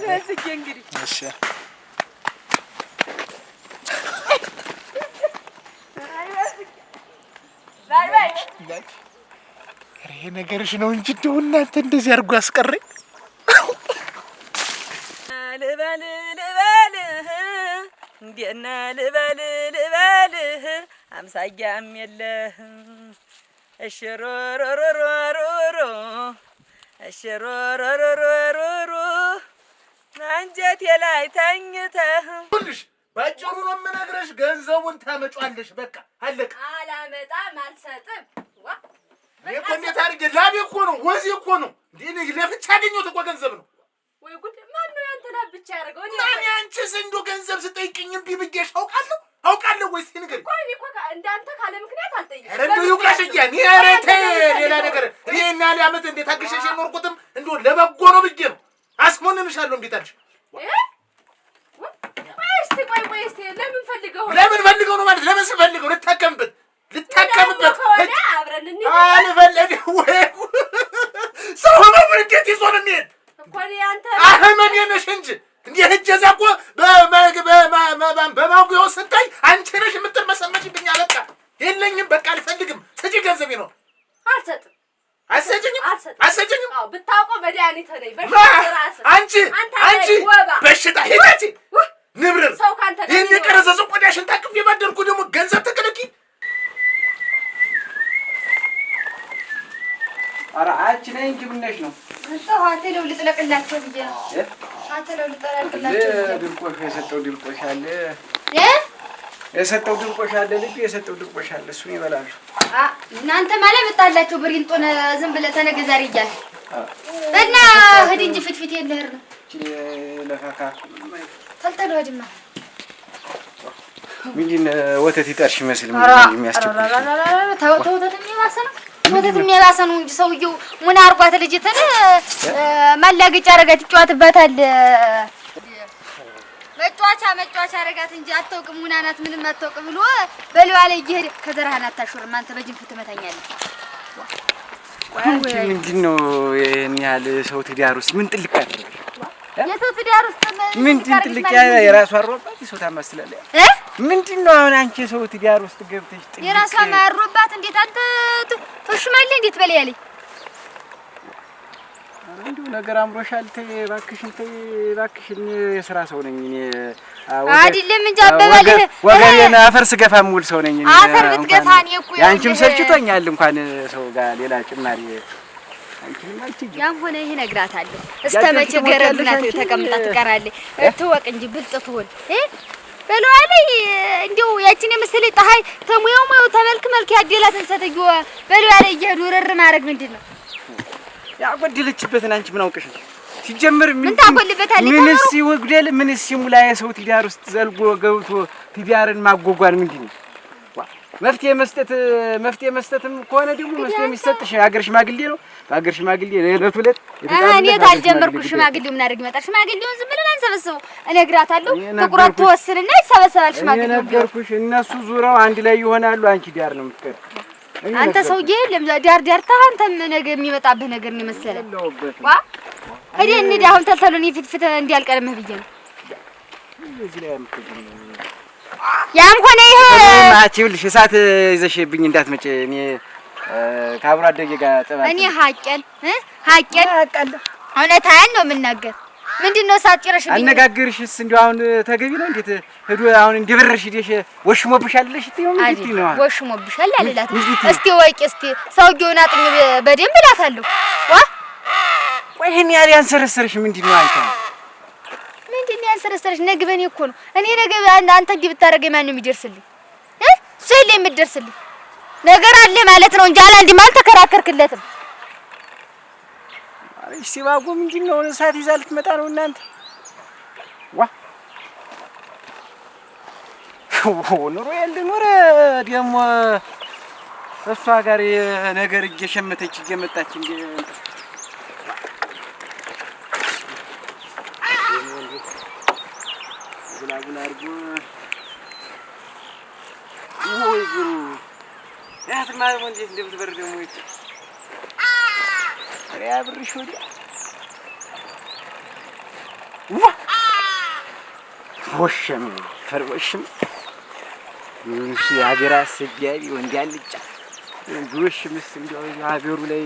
አትመስጊ እንግዲህ እሺ ይሄ ነገርሽ ነው እንጂ እንደው እናንተ እንደዚህ አድርጎ አስቀረኝ። ልበልህ እንዴና ልበልህ አምሳያም የለህ እሽሮሮሮሮሮ እሽሮሮሮሮሮ አንጀቴ ላይ ተኝተህ ሁልሽ ባጭሩ ነው የምነግርሽ። ገንዘቡን ታመጫለሽ። በቃ አለቀ። አላመጣም አልሰጥም። እኮ እንዴት አድርጌ ላቤ እኮ ነው ወዜ እኮ ነው እንዴ ለፍቻ አገኘሁት እኮ ገንዘብ ነው። ወይ ጉድ! ማን ነው ያንተ ላብ ብቻ ያደርገው? ማን አንቺስ እንደው ገንዘብ ስጠይቅኝ እምቢ ብዬሽ አውቃለሁ ወይስ ንገሪኝ። ቆይ እኔ እኮ እንዳንተ ካለ ምክንያት አልጠይቅም። ኧረ እንደው ይውቃሽኛ እኔ ኧረ ተይ ሌላ ነገር እኔ እና ዓመት እንዴት አግሸሽ የኖርኩትም እንደው ለበጎ ነው ብዬ ነው። አስሞንንሻለሁ እንዴት አልሽ? ቆይ እስቲ ለምን ፈልገው ነው ማለት ለምን ስፈልገው ልታከምበት አብረን እንሂድ አልፈልግም። ወይ ሰው ነው እንዴት ይዞ ነው የሚሄድ እኮ አንተ አህመን የነሽ እንጂ እንዴ ህጀዛ እኮ በማጉያው ስታይ አንቺ ነሽ የምትመሰመችብኝ። በቃ የለኝም በቃ አልፈልግም። ስጪ ገንዘቤ ነው። አልሰጥም። አሰጭኝም። አዎ ብታውቀው መድኃኒት ነኝ። አንቺ በሽታ ሄዳቺ ንብርር ሰው ካንተ ይሄን የቀረዘ ቆዳሽን ታቅፍ የባደርኩ ደግሞ ገንዘብ ተከለኪ። ኧረ አንቺ ነኝ እንጂ ምነሽ ነው? አተለው ልጥለቅላቸው ብዬ ነው። አተለው ልጥለቅላቸው ድርቆሽ የሰጠው ድርቆሽ አለ የሰጠው ድርቆሽ አለ ልጅ የሰጠው ድርቆሽ አለ። እሱን ይበላሉ። እናንተ ማለት መጣላችሁ ብሪንጦን ዝም ብለህ ተነገ ዛሬ እያለ እና ሂድ እንጂ ፍትፍት የለህር ነው ለካካ ተልተሎ ሂድማ። ምንድን ወተት ይጠርሽ ይመስል የሚያስቸኩል ወተት የሚባሰ ነው። ወተት የሚባሰ ነው እንጂ ሰውዬው ምን አርጓት ልጅትን ማላገጫ አረጋት ይጫወትባታል። መጫወቻ አረጋት እንጂ አታውቅም። ሙና ናት ምንም አታውቅም ብሎ በልዋ ላይ እየሄደ ከዘራህን አታሾርም አንተ በጅንፍ ትመታኛለህ። አንቺ ምንድን ነው ይሄን ያህል ሰው ትዳር ውስጥ ምን ጥልቅ አደረገሽ? የሰው ትዳር ውስጥ ምንድን ጥልቅ የራሷ አሮባት ሰው ታመስላለች። ምንድን ነው አሁን አንቺ ሰው ትዳር ውስጥ ገብተሽ ጥልቅ የራሷ ማሮባት እንዴት አንተ ተሽማለህ እንዴት በላይ ያለኝ እንደው ነገር አምሮሻል። ተይ እባክሽን የሥራ ሰው ነኝ እኔ አይደለም እንጂ አበባልህ ወገኔን አፈር ስገፋ የምውል ሰው ነኝ እኔ። አፈር ብትገፋ እኔ እኮ ያንቺም ሰልችቶኛል እንኳን ሰው ጋር ሌላ ጭማሪ ያም ሆነ ይሄ እነግራታለሁ። እስከ መቼ ገረዱና ተቀምጣ ትቀራለች? ትወቅ እንጂ ብልጥ ትሆን በለዋ ላይ እንደው ያቺን የመሰለ ፀሐይ ተሙያው ተመልክ ያደላትን ሴትዮ በለዋ ላይ እየሄዱ ርር ማድረግ ምንድን ነው ያጎደለችበትን? አንቺ ምን አውቀሽ ነው ሲጀምር? ምን ታጎልበታለህ? ምንስ ይወግደል? ምንስ ይሙላ? የሰው ትዳር ውስጥ ዘልጎ ገብቶ ትዳርን ማጓጓን ምንድን ነው? መፍትሄ መስጠትም ከሆነ ደግሞ መፍትሄ የሚሰጥሽ የሀገር ሽማግሌ ነው። በሀገር ሽማግሌ የዕለት ዕለት እኔ ታልጀመርኩሽ ሽማግሌው ምን አድርግ ይመጣል? ሽማግሌውን ዝም ብለን አንሰበስበው። እነግራታለሁ። ትኩረት ትወስንና ይሰበሰባል ሽማግሌው። ነገርኩሽ። እነሱ ዙረው አንድ ላይ ይሆናሉ። አንቺ ዳር ነው የምትቀር። አንተ ሰውዬ ዳር አንተም ነገ የሚመጣብህ ነገር ነው መሰለህ። እንሂድ አሁን ተልተሎ እኔ ፊት እንዲያልቀርምህ ብዬ ነው። ያም ሆነ ይሄ ይኸውልሽ እሳት ይዘሽብኝ እንዳትመጪ። እኔ ከአብሮ አደጌ ጋር ጠባቂ እኔ ሀቄን እውነታዬን ነው የምናገር። ምንድን ነው እሳት ጭረሽብኝ? አነጋገርሽስ እንደው አሁን ተገቢ ነው? እንዴት ሄዶ አሁን እንዲበረሽ ሄደሽ ወሽሞብሻል ልሽ ትይው ምን ትይ ነው? ወሽሞብሻል አልላት። እስቲ ወቂ እስቲ ሰውዬውን አጥኝ በደንብ እላታለሁ። ቆይ ይሄን ያህል ያንሰረሰርሽ ምንድን ነው አንተ? ምንድን ነው ያንሰረሰርሽ? ነገ በኔ እኮ ነው። እኔ ነገ አንተ እንዲህ ብታረገኝ ማን ነው የሚደርስልኝ? ስለ የምትደርስልኝ ነገር አለ ማለት ነው እንጂ አላንዲም አልተከራከርክለትም። አይ ሲባጎ ምንድን ነው እሳት ይዛ ልትመጣ ነው እናንተ? ኑሮ ኑሮ ደግሞ እሷ ጋር ነገር እየሸመተች እየመጣች እንደ ጉላጉላ አድርጎ ወይ ጉሩ ያትማ እንዴት እንደምትበር ደግሞ ይት ሪያ ብርሽ ወዲያ ወሸም ፈርወሽም እሺ ሀገር አስገቢ ወንድ ያልጫ ወሽምስ እንደው ሀገሩ ላይ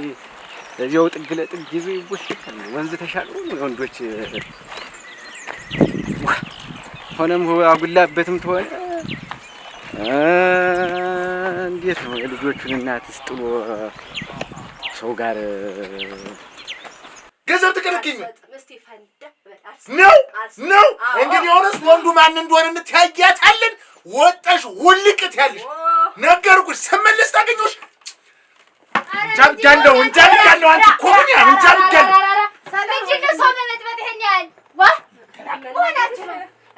እዚያው ጥግ ለጥግ ይዞ ይወሽካል ወንዝ ተሻግሮ ወንዶች ሆነም አጉላበትም ተሆነ እንዴት ነው የልጆቹን እናትስ ጥሎ ሰው ጋር ገንዘብ ትከለክኝ ነው እንግዲህ ሆነስ ወንዱ ማን እንደሆነ እንታያታለን ወጣሽ ውልቅት ያለሽ ነገርኩሽ ስመለስ ታገኙሽ ጃንጃለው እንጃንጃለው አንቺ ኮኛ እንጃንጃለው ሰምንጂ ነው ሰው መጥበጥ ይሄኛል ዋ ወናችሁ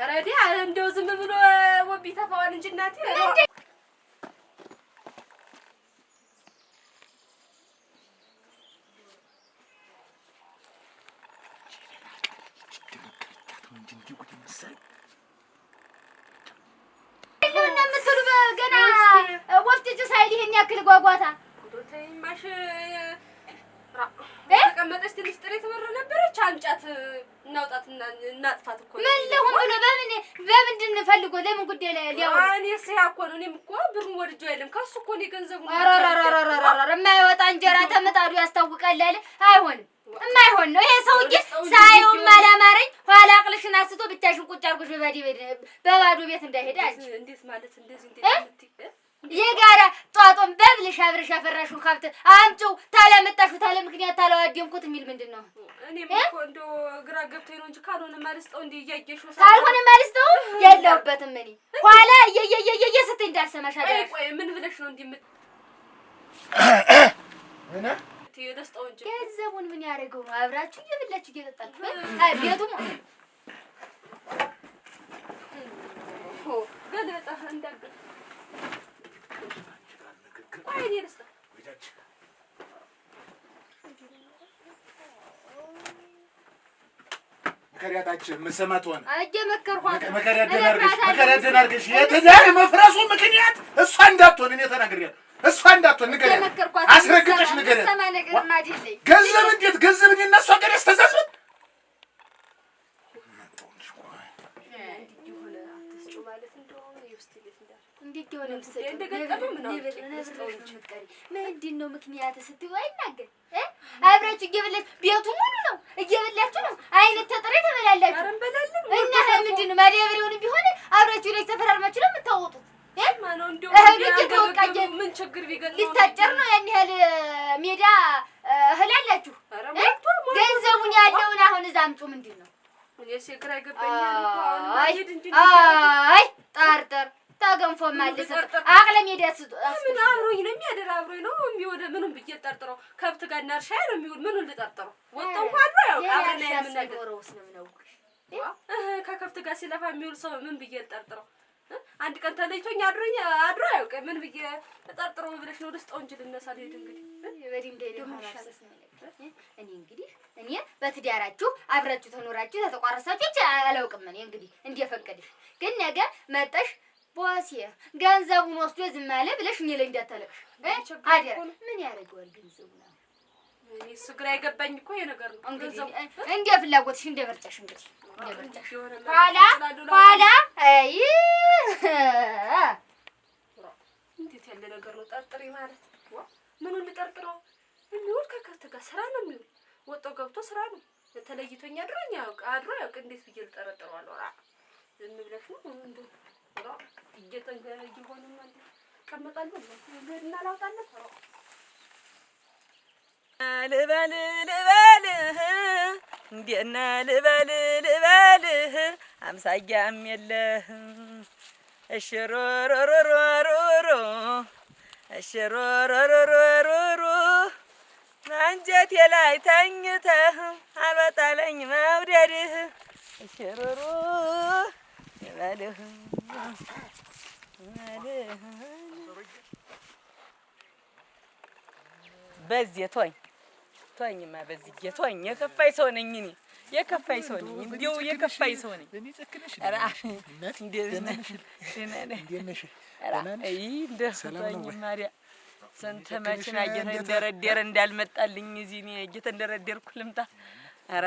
ረዲ እንደው ዝም ብሎ ወቢ ተፋዋል እንጂ እናቴ ያክል ጓጓታ ዶተይማሽ ተቀመጠች ትንሽ ጥሬ ተመረ ነበረች አንጫት እናውጣትና እናጥፋት እኮ ምን ለሆነ ብሎ በምንድን ፈልጎ ለምን ጉዳይ ላይ ሊያው እኔስ ያ እኮ ነው እኔም እኮ ብሩን ወድጆ አይደለም ከሱ እኮ ነው ገንዘቡን አራራራራራ የማይወጣ እንጀራ ተመጣዱ ያስታውቃል አለ አይሆንም የማይሆን ነው ይሄ ሰውዬ ሳይው ማላማረኝ ኋላ አቅልሽን አስቶ ብቻሽን ቁጭ አርጎሽ በባዶ ቤት እንዳይሄድ አንቺ እንዴት ማለት እንደዚህ እንዴት የጋራ ጧጦም በብልሽ አብረሽ አፈራሽው ከብት አምጪው ታለመጣሹ ታለ ምክንያት ታለዋደምኩት የሚል ምንድነው እኔም እኮ እንደው ግራ ገብቶኝ ነው እንጂ ካልሆነ ማልስጠው እንዴ ያያየሽው ካልሆነ ማልስጠው የለውበትም እኔ ኋላ ስትይ እንዳልሰማሽ አይደል ቆይ ምን ብለሽ ነው እንዲምት እና የደስታው እንጂ ገንዘቡን ምን ያደርገው ነው አብራችሁ እየበላችሁ እየጠጣችሁ አይ ቤቱም ገለጣ እንዳገ ቆይ ደስታ ወይዳች መከሪያታችን መሰማት ሆነ መከርኳት መከሪያደናርገሽ የትዳር መፍረሱ ምክንያት እሷ እንዳትሆን እኔ ተናግሬያለሁ እሷ እንዳትሆን ንገሪያት አስረግጠሽ ንገሪያት ገንዘብ እንዴት ገንዘብ እኔ እና እሷ ጋር ያስተዛዝበን እንዴት ይሆነ እንደገጠመው ምንድነው ምክንያት ስትይ አይናገር አብራችሁ እየበላችሁ ቤቱ ሙሉ ነው እየበላችሁ ነው አይነት ተጠረ ተበላላችሁ እና ምንድነው ማዲያብሪውን ቢሆን አብራችሁ ላይ ተፈራርማችሁ ነው የምታወጡት ማነው እንደው ምን ችግር ቢገጥም ሊታጨር ነው ያን ያህል ሜዳ ህላላችሁ ገንዘቡን ያለውን አሁን እዛ አምጡ ምንድነው እኔስ ግራ ይገባኛል እኮ አይ ጠርጠር ታገንፎ ማለት አቅለም ይደስጡ ምን አብሮኝ ነው የሚያደር አብሮኝ ነው የሚወደ ምኑን ብዬ ጠርጥረው ከብት ጋር እናርሻ ነው የሚውል ምኑን ልጠርጥረው ወጣው እንኳን ነው አብረን የምንነግረውስ ነው ምንውቅሽ ከከብት ጋር ሲለፋ የሚውል ሰው ምን ብዬ ልጠርጥረው አንድ ቀን ተለይቶኝ አድሮ ያውቀ ምን ብዬ ጠርጥረው ብለሽ ነው ደስታው እንጂ ልነሳ ልሄድ እንግዲህ በድንጋይ ነው እኔ በትዳራችሁ አብራችሁ ተኖራችሁ ተተቋረሳችሁ አላውቅም እኔ እንግዲህ እንደፈቀድሽ ግን ነገ መጣሽ ቦሴ ገንዘቡን ወስዶ ዝም አለ ብለሽ እኔ ላይ እንዳታለቅሽ አደረ ምን ያደርገዋል ገንዘቡን እኔ ስግራ ይገባኝ እኮ የነገር ነው እንግዲህ እንደ ፍላጎትሽ እንደ ምርጫሽ እንግዲህ እንደ ምርጫሽ ኋላ አይ እንዴት ያለ ነገር ነው ጠርጥሪ ማለት ምኑን ልጠርጥረው የሚውል ከከብት ጋር ስራ ነው የሚውል ወጦ ገብቶ ስራ ነው ተለይቶኛ አድሮ ያውቅ እንዴት ብዬ ልጠረጥረዋለሁ ዝም ብለሽ ነው እንዴ እየተንገረ ይሆን ማለት ቀመጣለሁ ለና ላውጣለሁ ልበል እንደና ልበል አምሳያም የለህ እሽሮሮሮሮሮ እሽሮሮሮሮሮ አንጀቴ ላይ ተኝተህ አልወጣለኝ መውደድህ እሽሮሮ ይበልህ በዚህ ተወኝማ በዚህ ተወኝ የከፋይ ሰው ነኝ እኔ የከፋይ ሰው ነኝ እንዴው የከፋይ ሰው ነኝ እኔ ጽክነሽ ማሪያ ሰንተ መኪና እየተንደረደረ እንዳልመጣልኝ እዚህ እኔ እየተንደረደርኩ ልምጣ ኧረ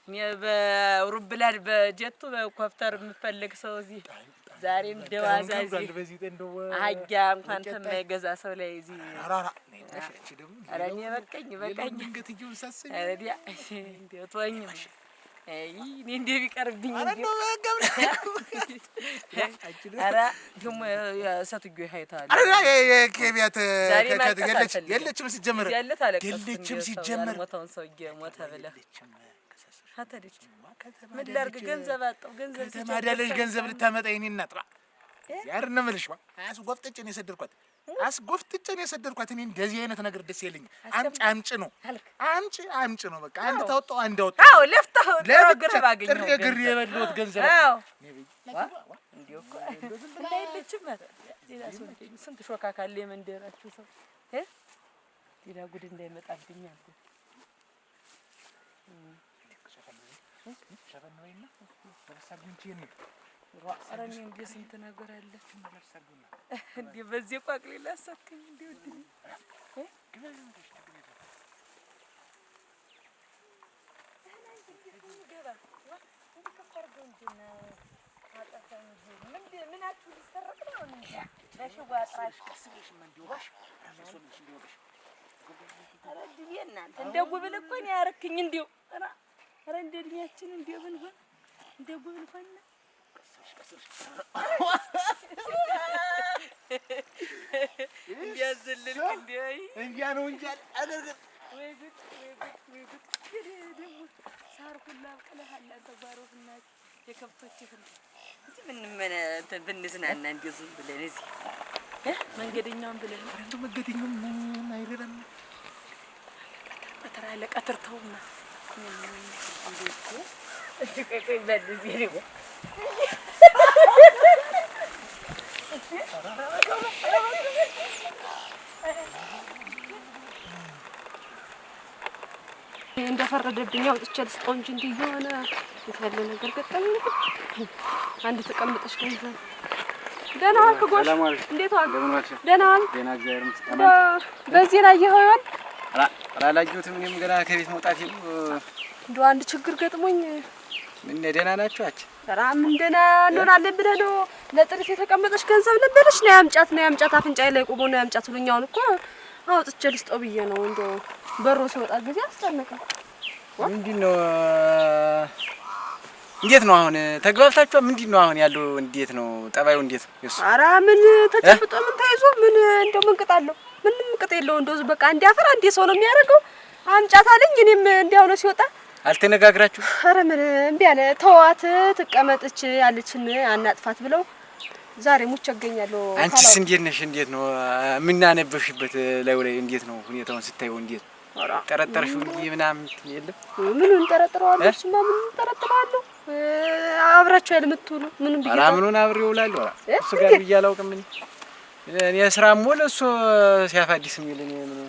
እኔ በአውሮፕላን በጀቱ በኮፍተር የምፈልግ ሰው እዚህ ዛሬ እንደዋዛ እዚህ አህያ እንኳን ተማይገዛ ሰው ላይ እዚህ ኧረ እኔ በቃኝ ኧረ እንደው ተወኝ። እኔ እንደው ቢቀርብኝ ኧረ ደግሞ ሴትዮ ሀይታል የለችም ሲጀመር የለችም ሲጀመር ሞተውን ሰውዬ ሞተ ብለህ አተደች ምን ላድርግ? ገንዘብ አጣሁ። ገንዘብ ተማዳለሽ ገንዘብ ልታመጣ የእኔ እናት ያር ነው የምልሽ። አስጎፍጥጬ ነው የሰደድኳት እኔ እንደዚህ አይነት ነገር ደስ የለኝም። አምጪ ነው አምጪ ነው በቃ አንድ ታወጣው አንድ አወጣው። አዎ ለፍተህ ለግር ባገኘው ግር የበለውት ገንዘብ አዎ እንዴ እኮ እንዳይለችም ሌላ ሰው ስንት ሾካ ካለ የመንደራችሁ ሰው ሌላ ጉድ እንዳይመጣብኝ አልኩ። ሸፈነውና ተበሳግንቺ የኔ አረኝ እንዴ ስንት ነገር አለ እንዴ በዚህ ቋቅሌ ላሳከኝ እንዴ ወድኝ እንደ ጉብል እኮ ነው ያረክኝ እንዴው ኧረ እንደ እድሜያችን እንደው ብንሆን እንደ ጉብል ሆነ እንዲያዝልል እንዲያ ነው እንጂ አደረገ ወይ ጉድ ደግሞ ሳር ሁላ አብቅለሃል አንተ ጓሮህና የከብቶችህን እንጂ ብንዝናና እንደው ዝም ብለን እዚህ መንገደኛውን ብለን እንደው መንገደኛው ምን አይደለም ቀጥራ ለቀጥር ተውና እንዴት ቆይ በዚህ ነው እንደፈረደብኝ አውጥቼ ልስጠው እንጂ እንዲህ የሆነ የታለ ነገር ገጠመኝ። አንድ ተቀምጠሽ ገንዘብ ደህና ዋልክ ጎሽ? እንዴት ዋልክ? ደህና ዋልክ? ደህና እግዚአብሔር ይመስገን። በዚህ ላይ ይሆን? አላላየሁትም። እኔም ገና ከቤት መውጣቴ ነው። እንደው አንድ ችግር ገጥሞኝ። ምን ደህና ናችሁ? ኧረ ምን ደህና እንሆናለን ብለህ ነው? ለጥሪት የተቀመጠሽ ገንዘብ ነበረች ነው ያምጫት አፍንጫዬ ላይ ቆሞ ነው ያምጫት ብሎኝ አሁን እኮ አውጥቼ ልስጠው ብዬ ነው። እንደው በሮ ሲወጣ ጊዜ አስጨነቀኝ። ምንድን ነው እንዴት ነው አሁን ተግባብታችኋል? ምንድን ነው አሁን ያለው? እንዴት ነው ጠባዩ? እንዴት ነው እሱ? ኧረ ምን ተጨብጦ ምን ተይዞ ምን እንደው ምን ቅጣለሁ? ምንም ቅጥ የለው። እንደው በቃ እንዲያፈራ እንዴ ሰው ነው የሚያደርገው። አምጫት አለኝ እኔም እንዲያው ነው ሲወጣ አልተነጋግራችሁ? ኧረ ምን እምቢ አለ። ተዋት ትቀመጥች ያለችን አናጥፋት ብለው ዛሬ ሙች እገኛለሁ። አንቺስ እንዴት ነሽ? እንዴት ነው የምናነበሽበት ላይ እንዴት ነው ሁኔታውን ስታየው? እንዴት ጠረጠርሽው እንጂ ምናምን የለም? ምኑን ጠረጥረዋለሁ? እሱማ ምኑን ጠረጥረዋለሁ? አብራችሁ የምትውሉ ምኑን ቢገባ? ኧረ ምኑን አብሬው እውላለሁ። እሱ ጋር ብዬሽ አላውቅም እኔ ስራም ሞለ እሱ ሲያፋዲስ የሚል እኔ ምን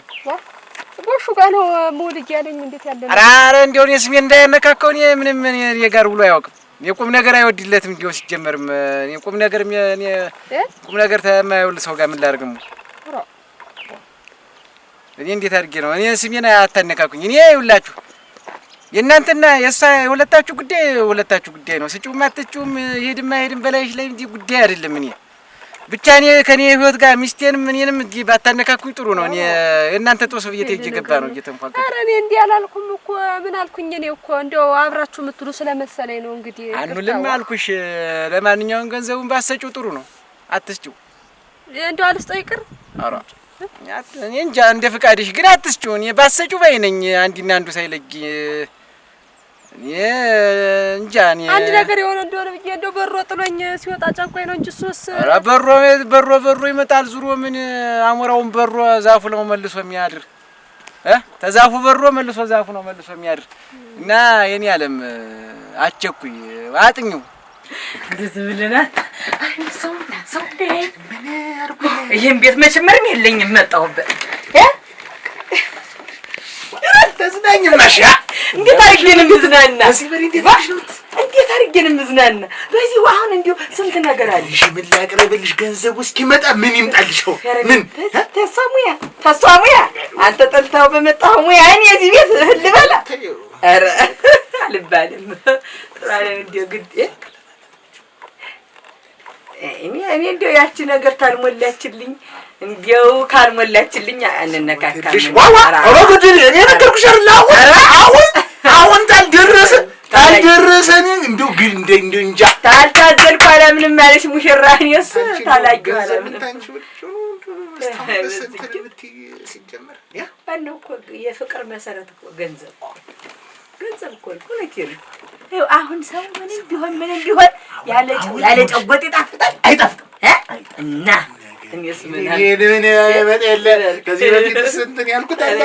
ጎሹ ጋር ነው ሙሉ እያለኝ እንዴት ያለ ነው? ኧረ እንደው እኔ ስሜን እንዳያነካካው እኔ ምንም እኔ ጋር ብሎ አያውቅም። የቁም ነገር አይወድለትም። እንዲሁ ሲጀመርም እኔ ቁም ነገር ተማይውል ሰው ጋር ምን ላድርግም? እኔ እንዴት አድርጌ ነው እኔ ስሜን አታነካኩኝ። እኔ ይውላችሁ የእናንተና የእሷ የሁለታችሁ ጉዳይ ነው። ስጪውም አትጪውም ይሄድም በላይሽ ላይ እንጂ ጉዳይ አይደለም። እኔ ብቻ እኔ ከኔ ህይወት ጋር ሚስቴንም እኔንም እንዲህ ባታነካኩኝ ጥሩ ነው። እኔ የእናንተ ጦስ ብዬ እየገባ ነው እየተንፏቀ። ኧረ እኔ እንዲህ አላልኩም እኮ ምን አልኩኝ? እኔ እኮ እንደው አብራችሁ የምትሉ ስለመሰለኝ ነው። እንግዲህ አንሉም አልኩሽ። ለማንኛውም ገንዘቡን ባሰጪው ጥሩ ነው። አትስጪው እንደው አልስጠው ይቅር። ኧረ እኔ እንጃ እንደ ፍቃድሽ ግን አትስጪው። እኔ ባሰጪው ባይ ነኝ አንዲና አንዱ ሳይለይ እኔ እንጃ እኔ አንድ ነገር የሆነ እንደሆነ ብዬ እንደው በሮ ጥሎኝ ሲወጣ ጨንቆኝ ነው እንጂ እሱስ ኧረ በሮ ይመጣል ዙሮ ምን አሞራውን በሮ ዛፉ ነው መልሶ የሚያድር ተዛፉ በሮ መልሶ ዛፉ ነው መልሶ የሚያድር እና የኔ ዓለም አቸኩኝ አጥኙ እንደዚህ ብለናል። አይ ሰው ምን አርጉ ይሄን ቤት መቼም የለኝም መጣሁበት ተዝናኝ ማሻ እንዴት አድርጌን ምዝናና እንዴት አድርጌን ምዝናና በዚህ አሁን እንዲሁ ስንት ነገር አለ። እሺ ምን ላቅርብልሽ? ገንዘቡ እስኪመጣ ምን ይምጣልሽ? ምን ተሳሙያ አንተ ጠልታው በመጣው ሙያ እኔ እዚህ ቤት ልበላ ኧረ አልባልም ጥራለን እንዲያው ግድ እኔ እንደው ያቺ ነገር ታልሞላችልኝ እንዲያው ካልሞላችልኝ አንነካካም። ኧረ ጉድ እኔ ነገርኩሽ አይደል አሁን ታልደረሰ እኔ እንደው ግን እንደው እንጃ ታልታዘልኩ አላምንም አለሽ ሙሽራ እኔስ ታላየሁ አላምንም። ዋናው እኮ የፍቅር መሰረት እኮ ገንዘብ እኮ እውነቴን ነው። ይኸው አሁን ሰው ምንም ቢሆን ያለ ጨጎጥ ይጣፍጣል አይጣፍጥም? እና እኔስ ምን የለ ከዚህ በፊት እንትን ያልኩት አለ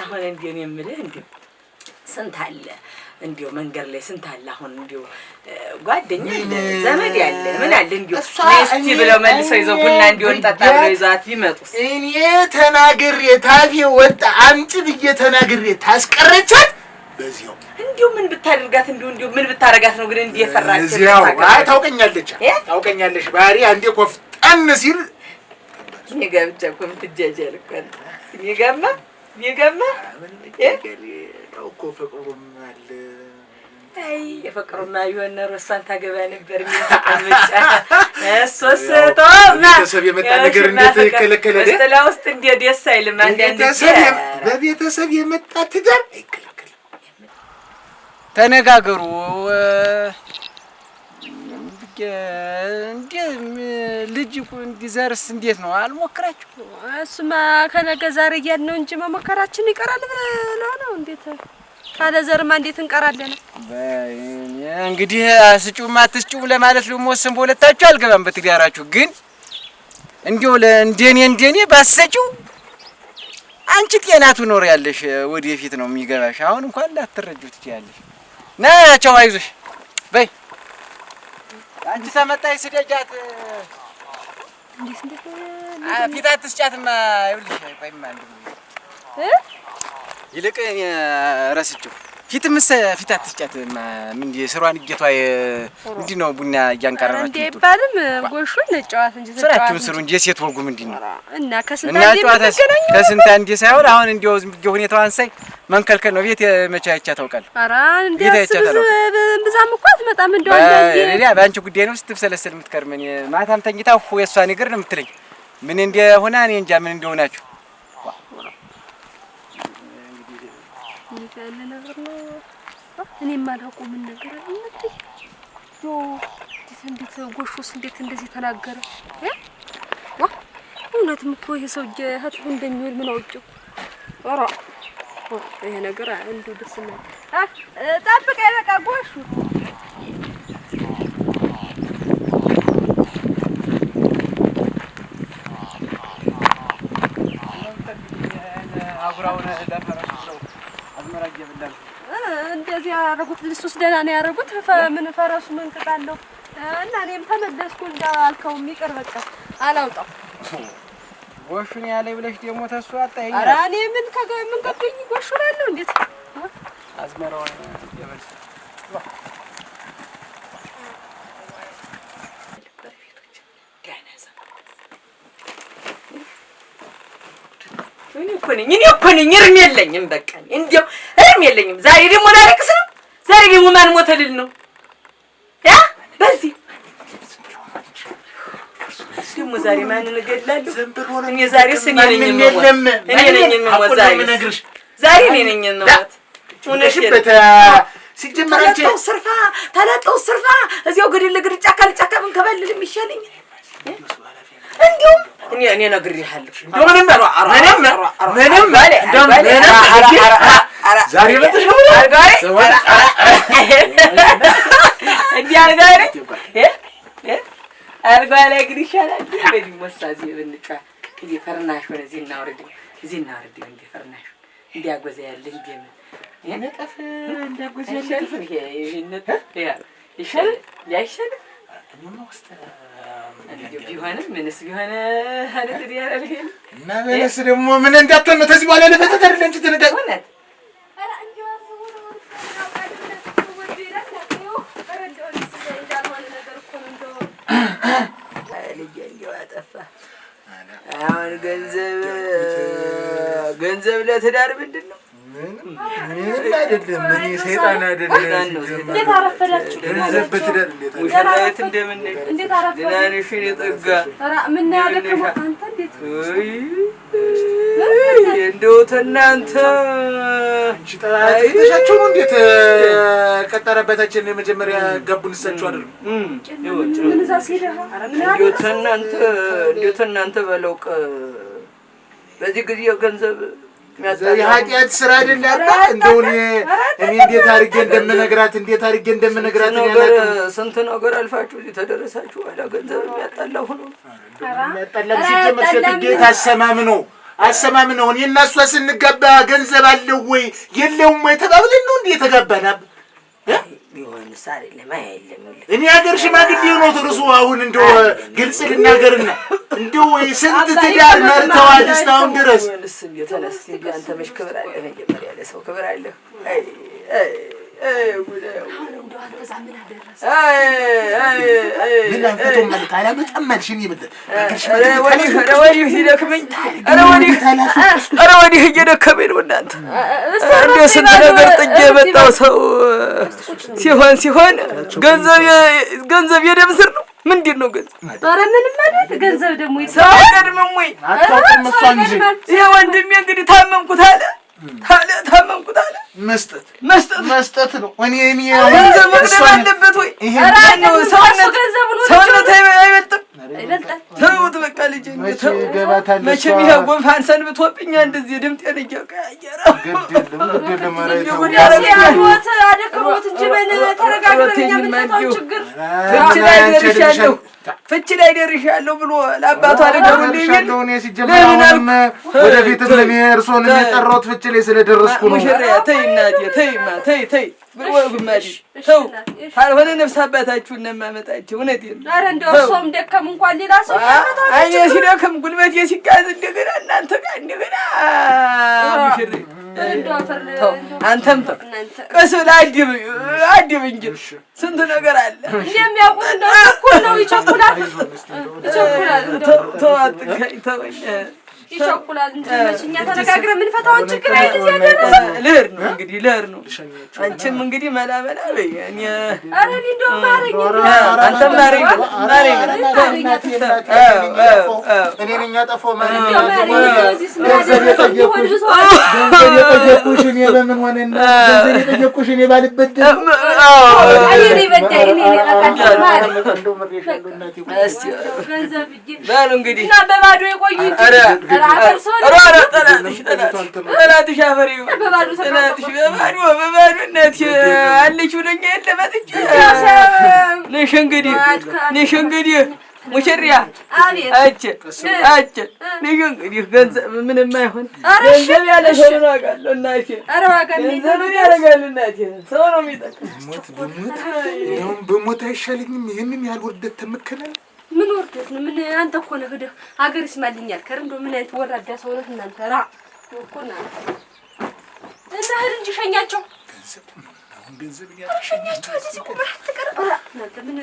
አሁን እንዴ ነው የምልህ እንዴ ስንት አለ እንዲው መንገር ላይ ስንት አለ አሁን እንዲው ጓደኛ ዘመድ ያለ ምን አለ እንዲው እስቲ ብለው መልሰው ይዘው ቡና እንዲሆን ጠጣ ብለው ይዛት ቢመጡስ እኔ ተናግሬ ታፊ ወጣ አምጪ ብዬ ተናግሬ ታስቀረቻት በዚያው እንዲው ምን ብታደርጋት እንዲው ምን ብታረጋት ነው ግን እንዴ የፈራች እዚያው ታውቀኛለች ባህሪ አንዴ ኮፍጣን ሲል እኔ ገብቼ እኮ የምትጃጃል እኮ እኔ ገማ እኮ ፍቅሩም አለ አይ የፍቅሩማ ቢሆን ኖሮ እሷን ታገባ ነበር የሚያቀምጫ እሱስ ተውና ቤተሰብ የመጣ ነገር እንዴት ይከለከላል? በስተላ ውስጥ እንዴት ደስ አይልም። አንዳንድ በቤተሰብ የመጣ ትዳር አይከለከልም። ተነጋገሩ እንዴ ልጅ እንዲዘርስ እንዴት ነው አልሞክራችሁ? እሱማ ከነገ ዛሬ እያልን ነው እንጂ መሞከራችን ይቀራል ብለህ ነው እንዴት ካለ ዘርማ እንዴት እንቀራለን? እንግዲህ ስጩም አትስጩም ለማለት ለሞስም በሁለታችሁ አልገባም። በትዳራችሁ ግን እንዲው እንደኔ ባሰጪው አንቺ ጤናቱ ኖር ያለሽ ወደፊት ነው የሚገባሽ። አሁን እንኳን ላትረጁት ትያለሽ። ና ቻው አይዞሽ በይ አንቺ ተመጣይ ስደጃት እንዴት ፊት አትስጫትማ። ይኸውልሽ ቆይማ ይልቅ እኔ ረስቼው ፊት አትስጫትማ። ምን ስሯን እጌቷ እንዲህ ነው ቡና እያንቀረራችሁ እንዴ ይባልም ጎሹን ነጫዋት እንጂ ስራችሁን ስሩ እንጂ የሴት ወጉ ምንድን ነው? እና ከስንት አንዴ ሳይሆን አሁን እንዲያው ዝም ብዬ ሁኔታዋን ሳይ መንከልከል ነው። ቤት መቻቻ ታውቃለህ? ኧረ እንዴ ብዛም እኮ አትመጣም። እንደው አንዴ በአንቺ ጉዳይ ነው ስትብሰለሰል የምትከርመኝ። ማታም ተኝታ የእሷ ነገር ነው የምትለኝ። ምን እንደሆነ እኔ እንጃ ምን እንደሆናችሁ ያለ ነገር ነው። እኔም አላውቀው ምን ነገር አለ እንዴት ጎሹስ እንዴት እንደዚህ ተናገረ? እውነትም እኮ ይሄ ሰውዬ እህቱ እንደሚውል ምን አውቄው። ኧረ ይሄ ነገር እንደው ደስ ነው። ጠብቀኝ በቃ ጎሹ አጉራውን ለፈረሱ ነው አዝመራጅ ይብላል እንደዚህ ያረጉት ልሱስ ደህና ነው ያረጉት። ምን ፈረሱ ምን ቅጣለው እና እኔም ተመለስኩ እንዳልከው የሚቀር በቃ አላውጣው ጎሹን ያለኝ ብለሽ ደግሞ ተሱ አጣኝ። ኧረ እኔ ምን ከገኝ ጎሹን አለው እንዴት አዝመራውን ይበልስ እኔ እኮ ነኝ እርም የለኝም። በቃ እንዴው እርም የለኝም። ዛሬ ደግሞ ላረክስ ነው። ዛሬ ደግሞ ማን ሞተ ልል ነው ያ በዚህ ደግሞ ዛሬ ማን እንገድላለሁ? እኔ ዛሬ እኔ ነኝ የምሞት ዛሬ እኔ ነኝ የምሞት። እውነሽበት ሲጀመራችሁ ታላጣው ስርፋ እዚያው ገደል ለገደል ጫካ ለጫካ ብንከባልል የሚሻለኝ እንዴው እኔ ነግሬሃለሁ። ምንም ዛሬ በተሽው አርጋይ እንዴ አርጋይ ላይ ግን ይሻላል። በዚህ ወሳዚ ብንጫ እዚህ ፈርናሽ ወደ እዚህ እናውርድ እንዴ ፈርናሽ እንዲያጎዛ ያለ እንዴ የነጠፍ እንዲያጎዛ ያለ ይሄ ይሻል ያይሻል ቢሆንም ምንስ ቢሆን አይደል ያረልኝ እና ምንስ ደግሞ ምን እንዳትሆን ተዚህ በኋላ ለፈተት አይደል እንጂ ተነዳ እውነት ኧረ እንዴው አስቡ ነው ወዲ ይላል ነው አሁን ገንዘብ ለትዳር ምንድን ነው? ምንም አይደለም። እኔ ሰይጣን አይደለም። እንዴት አረፈዳችሁ? ገንዘብ በትዳር እንዴት ሙሽራዬት እንደምን ነሽ? እንዴት አረፈዳችሁ? ደህና ነሽ? እኔ ጠጋ ምን ያደከመ አንተ እንዴት እንደው ተናንተ አንቺ ተሻችሁ ነው እንዴት ቀጠረበታችን የመጀመሪያ ጋቡን ሰጥቷ አይደል? ምን እዛ ሲደሃ እንደው ተናንተ በለውቅ በዚህ ጊዜ ገንዘብ የኃጢአት ስራ አይደል ያባ እንደው እኔ እንዴት አድርጌ እንደምነግራት ስንት ነገር አልፋችሁ እዚህ ተደረሳችሁ። አላ ገንዘብ የሚያጣላው ነው የሚያጣላው ሲጀመር ሸትጌት አሰማም ነው። እኔ እና እሷ ስንገባ ገንዘብ አለው ወይ የለውም ወይ ተባብለን ነው እንዴ የተጋባና ቢሆንስ አይደለም አይደለም። እኔ ሀገር ሽማግሌ ነው ተርሱ። አሁን እንደው ግልጽ ልናገርና እንደው ስንት ትዳር መርተዋል እስካሁን ድረስ የተነስ አንተ መች ክብር አለ? መጀመሪያ ለሰው ክብር አለ። ምን አንተቶ ማለት አላመጣማልሽ እኔ ማለት ወዲህ ሲደክመኝ ወዲህ እየደከመኝ ነው። እናንተ እንደው ስንት ነገር ጥዬ የመጣው ሰው ሲሆን ገንዘብ የደም ስር ነው። ምንድን ነው ገንዘብ? ኧረ ምንም አይደል። ገንዘብ ደግሞ ሰው አይቀድምም ወይ? አታውቅም እሷ እንጂ ይሄ ወንድሜ እንግዲህ ታመምኩት አለ መስጠት ነው። እኔ ገንዘብ መቅደም አለበት ወይ? ነው ሰውነት አይበልጥም? ተውት በቃ ልጄ መቼም ይሄ ጎንፋን ሰንብቶብኛ እንደዚህ ድምጤን እየቀያየረ አደክሞት እንጂ ምን ተረጋግተኛ የምንፈታው ችግር ፍቺ ላይ ደርሻለሁ ብሎ ለአባቱ አደረገው እንዴ? እኔ ሲጀመር ወደፊትም ለኔ እርሶን የጠራሁት ፍቺ ላይ ስለደረስኩ ነው። ሙሽሪያ ተይ እናቴ ተይ ወግማዲ ተው ካልሆነ ነፍስ አባታችሁን ነው የማመጣችሁ። እውነቴን ነው። ኧረ እንደው እርሶም ደከም እንኳን ሌላ ሰው ያመጣው አይ ሲደከም ጉልበቴ ሲጋዝ እንደገና እናንተ ጋር እንደገና ሙሽሪያ እንደው አፈር አንተም ተው ቀስ ብለህ አድብ እንጂ ስንት ነገር አለ እንደሚያውቁት እንደው እኩል ነው። ይቸኩላል ይቸኩላል እንጂ መችኛ ተነጋግረን የምንፈታውን ችግር አይደል ያደረሰ ልህር ነው። አንቺም እንግዲህ መላ በይ። እኔ ኧረ እኔ እንደው ማረኝ አንተም ማረኝ እኔ ነኝ ያጠፋው ማለት ገንዘብ የጠየኩሽ እኔ በምን ሆነና ገንዘብ የጠየኩሽ እኔ ባልበደል በሉ እንግዲህ እና በባዶ የቆዩ ጠላትሽ አፈሪ ጠላትሽ በባዶ እናቴ አለች ብሎኛ የለ መጥቼ ነሽ እንግዲህ ሙሽሪያ አቸ ነሽ እንግዲህ ገንዘብ ምንም አይሆን። ገንዘብ ያለ ሰው ነው አውቃለሁ እናቴ። ገንዘብ ያደርጋል እናቴ። ሰው ነው የሚጠቅም። በሞት አይሻለኝም? ይህንን ያህል ውርደት ተመከናል። ምን ወርደት ነው? ምን አንተ እኮ ነህ ሄደህ ሀገር ይስማልኛል ከርንዶ ምን አይነት ወራዳ ሰው ነህ እናንተ ራ እኮ እናንተ እና ሄድ እንጂ ሸኛቸው። ገንዘብ ያሸኛቸው እዚህ እኮ አትቀር እናንተ ምን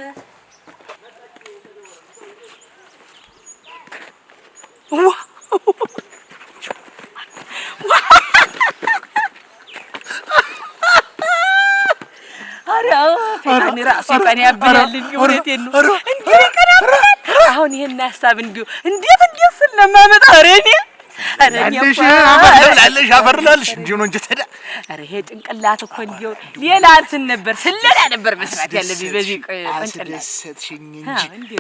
እኔ ራሴ ቀን ያብላልኝ። እውነቴን ነው። እንዴ ቀን ያብላል። አሁን ይሄን ሐሳብ እንዴት ስለማመጣ እኔ አፈርላለሽ እንዲሁ ነው እንጂ ተዳ ይሄ ጭንቅላት እኮ እንዲሁ ሌላ እንትን ነበር ስለላ ነበር መስራት ያለብኝ በዚህ ጭንቅላት ሰጥሽኝ እንጂ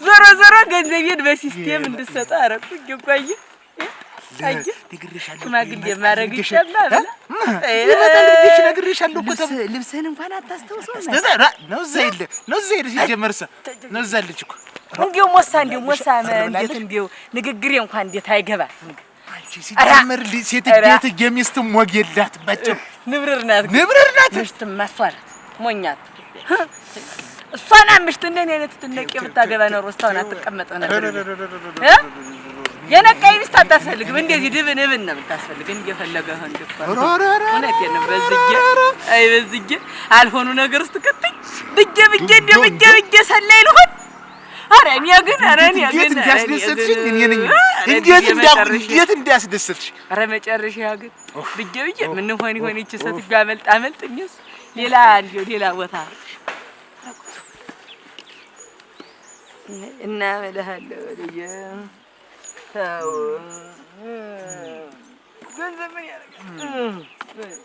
ዞሮ ገንዘቤን በሲስቴም እንድትሰጣ አደረኩኝ እኮ አየህ። ሽማግሌ ማድረግ ይቻላል። ነግሬሻለሁ እኮ ልብስህን እንኳን አታስታውሰውም ነው። እዛ የለ ሲጀመርሳ ነው እዛ አለች እኮ እንዲያው ሞሳ እንዴት ንግግሬ እንኳን እንዴት አይገባም። አንቺ ሲጀመር ሴት ቤት የሚስትም ወግ የላትም። ንብርር ናት ምሽትም ማሷራት ሞኛት እሷን አምሽት እንደኔ አይነት ትነቂ ብታገባ ነው እስካሁን አትቀመጥም ነበር። የነቃይ ሚስት አታስፈልግም። እንደዚህ ድብን ነው የምታስፈልግ። እንደፈለገ ሆን ደፋር እውነቴን ነው። በዝጌ አልሆኑ ነገር ውስጥ ከተኝ ብዬ ሰላይ ልሆን ኧረ እኔ ግን እንዴት እንዳስደሰትሽኝ እኔ ነኝ። እንዴት እንዳስደሰትሽ! ኧረ መጨረሻ ግን ብዬ ምን ሆን ይቺ ሴትዮ አመልጥኝስ ሌላ እንዲያው ሌላ ቦታ እና እምልሃለሁ ልጄ ተው ገንዘብ ምን ያደርጋል?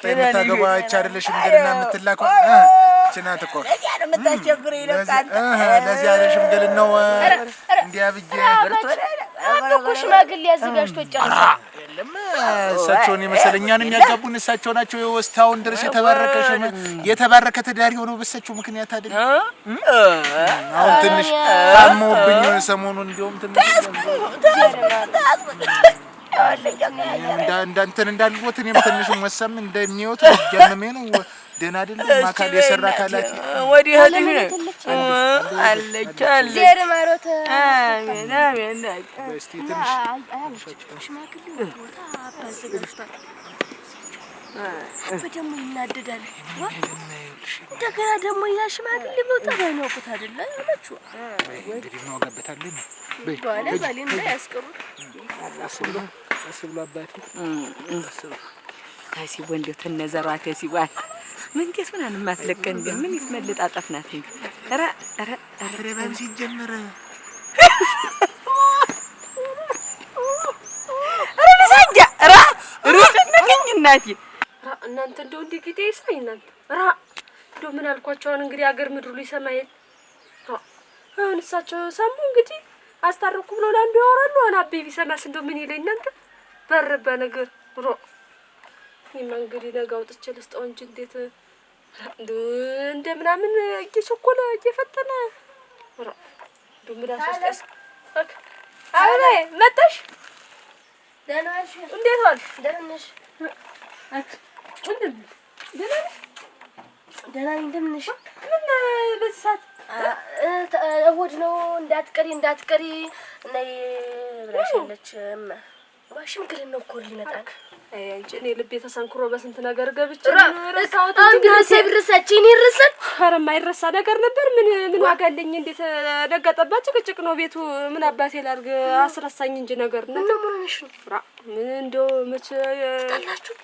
የምታገባች አይደለሽም ሽምግልና የምትላከው ችናት እኮ ለዚህ አይደል ሽምግልናው እንዲያ ብዬሽ እኮ ሽማግሌ አዘጋጅቶ ጨርሷል። እሳቸውን የመሰለኛን የሚያጋቡን እሳቸው ናቸው። የወስታውን ድረስ የተባረከ ትዳር የሆነው በእሳቸው ምክንያት አይደል? አሁን ትንሽ ታመውብኝ ሰሞኑን እንዲያውም ትንሽ እንዳንተን እንዳልቦት እኔም ትንሽ ወሰም እንደሚወት ጀመሜ ነው። ደህና አይደለም አካል የሰራ አካላት ወዲህ አለች ዜር ማሮት አሜን አሜን። እስቲ ትንሽ ሽማግሌ ቦታ አባዘጋጅቷል። በደሞ ይናደዳል። እንደገና ደግሞ ያ ሽማግሌ ቦታ ባይኖርኩት አይደለ ያለችው እንግዲህ ነው ገበታለን ባሌን ላይ ያስቀሩት አስብሎ አባቴ ታሲ ወንድ ተነዘራተ ሲዋል ምን ከስ ምን ማስለቀን ግን ምን ይስመልጣጠፍ ናት እንጂ ኧረ ፍሬባን ሲጀመር ለሳጃ ነኝ እናቴ እናንተ እንደው እንዲህ ጌታ ይሳይ እናንተ እንደው ምን አልኳቸው? አሁን እንግዲህ አገር ምድሩ ሊሰማይ አሁን እሳቸው ሰሙ እንግዲህ አስታረኩ ብሎ ለአንዱ ያወራሉ። አሁን አቤ ቢሰማስ እንደው ምን ይለኝ እናንተ በረባ ነገር ይሄማ እንግዲህ ነገ አውጥቼ ልስጠው እንጂ እንዴት እንደ ምናምን እየቸኮለ እየፈተነ ዱምራስ ውስጥ አቤ መጣሽ? ደህና ነሽ? እንዴት ዋልሽ? ደህና ነሽ? ደህና ነኝ። እንደምን ነሽ? ምን በዚህ ሰዓት እሑድ ነው እንዳትቀሪ ነይ ብላሻለች። ሽምግልና እኮ ሊመጣ ነው። አንቺ እኔ ልቤ ተሰንክሮ በስንት ነገር ገብቼ ረሳሁት እንጂ ብረሳችን ይረሳል። ኧረ የማይረሳ ነገር ነበር። ምን ዋጋ አለኝ? እንዴት ደጋጠባ ጭቅጭቅ ነው ቤቱ። ምን አባቴ ላድርግ? አስረሳኝ እንጂ ነገር ነው። ምን ሆነሽ ነው? ምን እንደው መቼ ተጣላችሁ?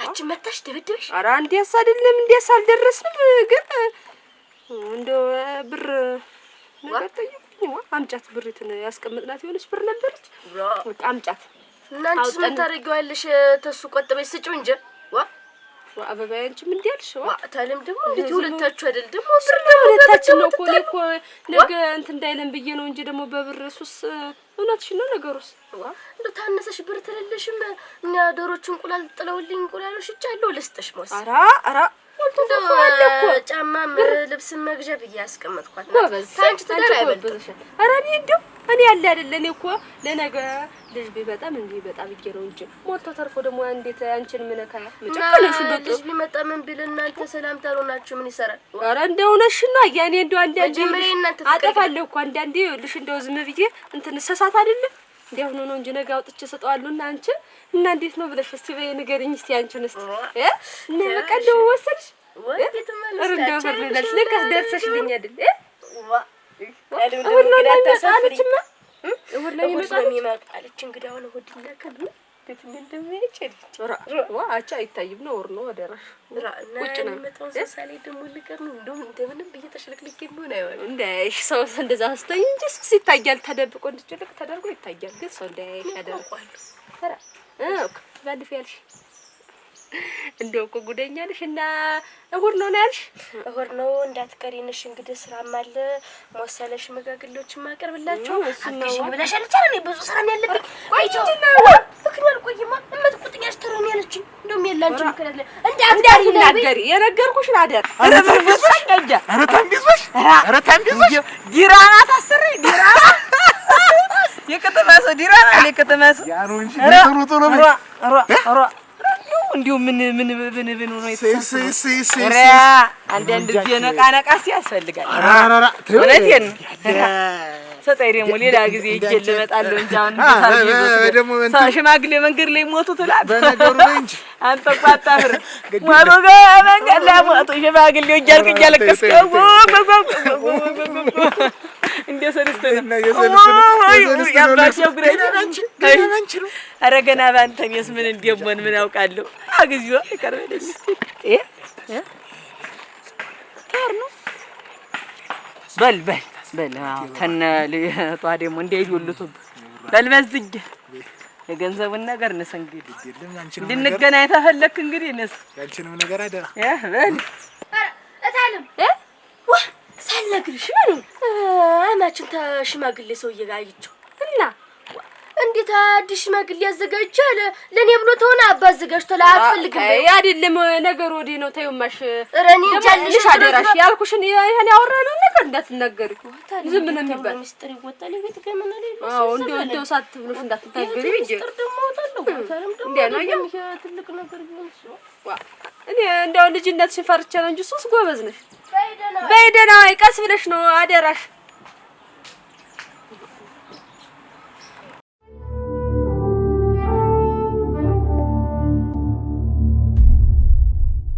አንቺ መታሽ ደብድበሽ? ኧረ እንዴስ አይደለም እንዴስ አልደረስንም። ግን እንደው ብር ነገር ጠይቁኝ። አምጫት ብሪትን ያስቀምጥናት የሆነች ብር ነበረች። በቃ አምጫት። እናንቺስ ምን ታደርጊዋለሽ? ተሱ ቆጥበሽ ስጪው እንጂ አበባዬ አንቺም እንዲህ አልሽ። ታለም ደግሞ እንዴት ሁለታችሁ አይደል? ደግሞ ሁለታችን ነው እኮ እኔ እኮ ነገ እንትን እንዳይለን ብዬ ነው እንጂ ደግሞ በብር ሱስ እውነትሽ ነው ነገሩስ። እንደው ታነሰሽ ብር ትልልሽም እኛ ዶሮቹ እንቁላል ጥለውልኝ እንቁላሎች ይጫለው ልስጥሽ ሞስ ኧረ ጫማም ልብስም መግዣ ብዬ ያስቀመጥኳት ነው። ታንቺ ትዳር አይበልጥሽ። ኧረ እኔ ያለ አይደለ እኔ እኮ ለነገ ልጅ ቢመጣ ምን ቢመጣ ብዬ ነው እንጂ ሞቶ ተርፎ ደግሞ እንዴት አንቺን ምነካ መጨከለሽ እንደው ልጅ ቢመጣ ምን ቢል እናንተ ሰላም ታሮናችሁ ምን ይሰራል? ኧረ እንደው ነሽና ያኔ እንደው አንዳንዴ አጠፋለሁ እኮ አንዳንዴ ልሽ እንደው ዝም ብዬ እንትን ሰሳት አይደለ እንዴው ነው እንጂ ነገ አውጥቼ ሰጣዋለሁና አንቺ እና እንዴት ነው ብለሽ እስቲ በይ ንገሪኝ እስቲ አንቺን እስቲ እና በቃ እንደው ወሰድሽ ወዴት ማለት ነው? እንደው ፈርደሽ ለካስ ደርሰሽልኝ አይደል? አሁን ነው ታሳፍሪማ ወላሂ ይመጣለች እንግዲህ አሁን ወዲና ከዱ ቤት እንደሚሄድ አቻ አይታይም ነው ወር ነው አደራሽ ቁጭ ነው መጣው ሰሳሌ ደሞ ልቀር ነው እንደምንም በየተሽለክልክ ምን አይሆን እንደሽ ሰው እንደዛ አስተኝ እንጂ እሱ ይታያል ተደብቆ እንድትልክ ተደርጎ ይታያል። ግን ሰው እንዳያይሽ ያደርጋል። ባልፍ ያልሽ እንደው እኮ ጉደኛ ነሽ እና እሑድ ነው ያልሽ? እሑድ ነው እንዳትቀሪንሽ እንግዲህ ስራም አለ ሞሰለሽ መጋግሎችን ማቀርብላችሁ አትሽኝ ብለሻል። ቻለ ብዙ ስራ ነው ያለብኝ። ቆይጂና ፍክናል ቆይማ እመጥቁጥኛሽ ተረን ያለችኝ እንደውም የላንቺ ምከራለ እንዳትናገሪ የነገርኩሽ አደር። ኧረ ታምቢዞሽ ዲራና ታሰሪ ዲራና የከተማ ሰው ዲራና የከተማ ሰው ያኑ እንጂ ቶሎ እንዲሁ ምን ነው የተሰራ አንዳንድ ጊዜ ነቃ ያስፈልጋል። እውነቴን ሰጠኝ ደግሞ ሌላ ጊዜ ይጀል እመጣለሁ እንጂ አሁን ሽማግሌ መንገድ ላይ ሞቱ ትላለህ። በነገሩ ላይ እንጂ አንተ እኮ አታፍር። ሞቱ መንገድ ላይ ሞቱ ሽማግሌው እያለቀስክ እንደ ሰለስተኛ ያባቸው ግሬ ኧረ ገና ባንተኔስ ምን እንደምሆን ምን አውቃለሁ። አግዚኦ ይቀርበልኝ እስቲ ታር ነው በል ተነ ለጧ ደግሞ እንደይሉልቱብ በልበዝጅ የገንዘቡን ነገር ነስ እንግዲህ እንድንገናኝ ተፈለክ እንግዲህ ነስ ያንቺንም ነገር አደራ በል እታለም ሳልነግርሽ ነው አማችን ተሽማግሌ ሰውዬ ጋር አይቼው እና እንዴት አዲስ ሽማግሌ ያዘጋጃል ለኔ ብሎ ተሆነ አባ አዘጋጅቶ አትፈልግም። አይደለም ነገር ወዲህ ነው። ተይውማሽ ረኒ ጃልሽ አደራሽ ያልኩሽን ይሄን ያወራነው ነገር እንዳትናገሪ። ዝም ምን የሚባል ሚስጥር ይወጣል ቤት ገመና ላይ ነው። አዎ እንደው ሳትብሎሽ እንዳትናገሪ እንጂ ሚስጥር ደግሞ ወጣለሁ። እንዴ ነው የሚሽ ትልቅ ነገር ቢሆን እኔ እንደው ልጅነት ሲፈርቻ ነው እንጂ ሱስ ጎበዝ ነሽ። በይደና ቀስ ብለሽ ነው አደራሽ።